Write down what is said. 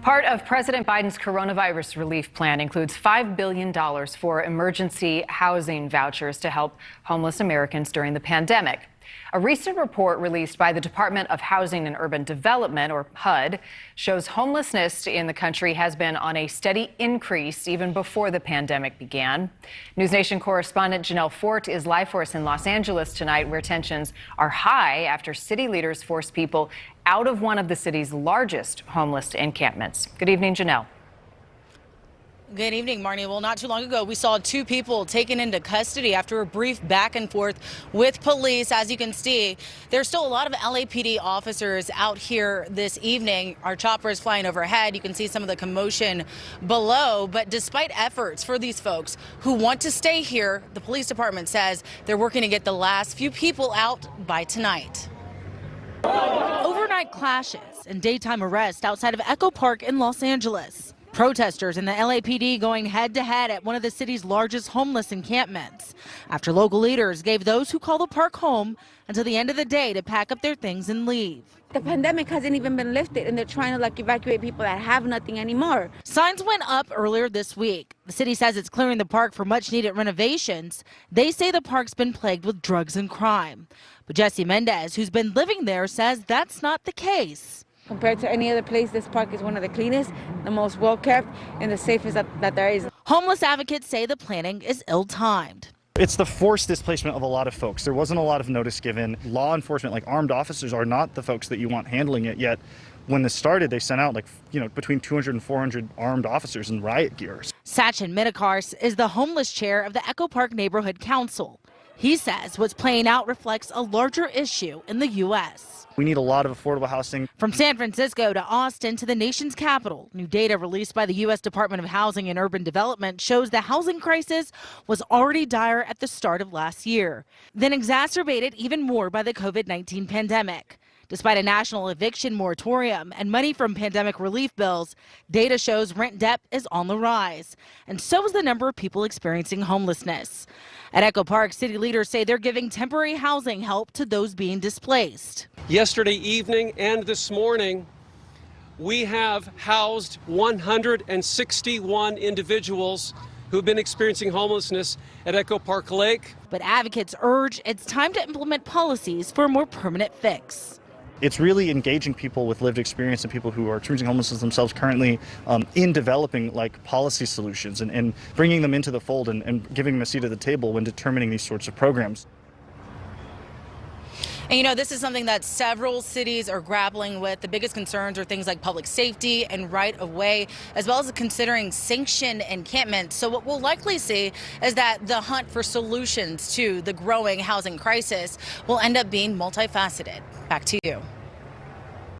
Part of President Biden's coronavirus relief plan includes $5 billion for emergency housing vouchers to help homeless Americans during the pandemic. A recent report released by the Department of Housing and Urban Development, or HUD, shows homelessness in the country has been on a steady increase even before the pandemic began. NewsNation correspondent Janelle Fort is live for us in Los Angeles tonight, where tensions are high after city leaders forced people out of one of the city's largest homeless encampments. Good evening, Janelle. Good evening, Marnie. Well, not too long ago, we saw two people taken into custody after a brief back and forth with police. As you can see, there's still a lot of LAPD officers out here this evening. Our chopper is flying overhead. You can see some of the commotion below. But despite efforts for these folks who want to stay here, the police department says they're working to get the last few people out by tonight. Overnight clashes and daytime arrests outside of Echo Park in Los Angeles. Protesters and the LAPD going head-to-head at one of the city's largest homeless encampments after local leaders gave those who call the park home until the end of the day to pack up their things and leave. The pandemic hasn't even been lifted, and they're trying to evacuate people that have nothing anymore. Signs went up earlier this week. The city says it's clearing the park for much-needed renovations. They say the park's been plagued with drugs and crime. But Jesse Mendez, who's been living there, says that's not the case. Compared to any other place, this park is one of the cleanest, the most well-kept, and the safest that there is. Homeless advocates say the planning is ill-timed. It's the forced displacement of a lot of folks. There wasn't a lot of notice given. Law enforcement, like armed officers, are not the folks that you want handling it. Yet, when this started, they sent out between 200 and 400 armed officers in riot gear. Sachin Midikars is the homeless chair of the Echo Park Neighborhood Council. He says what's playing out reflects a larger issue in the U.S. We need a lot of affordable housing. From San Francisco to Austin to the nation's capital, new data released by the U.S. Department of Housing and Urban Development shows the housing crisis was already dire at the start of last year, then exacerbated even more by the COVID-19 pandemic. Despite a national eviction moratorium and money from pandemic relief bills, data shows rent debt is on the rise, and so is the number of people experiencing homelessness. At Echo Park, city leaders say they're giving temporary housing help to those being displaced. Yesterday evening and this morning, we have housed 161 individuals who've been experiencing homelessness at Echo Park Lake. But advocates urge it's time to implement policies for a more permanent fix. It's really engaging people with lived experience and people who are experiencing homelessness themselves currently in developing policy solutions and bringing them into the fold and giving them a seat at the table when determining these sorts of programs. And this is something that several cities are grappling with. The biggest concerns are things like public safety and right of way, as well as considering sanctioned encampments. So what we'll likely see is that the hunt for solutions to the growing housing crisis will end up being multifaceted. Back to you.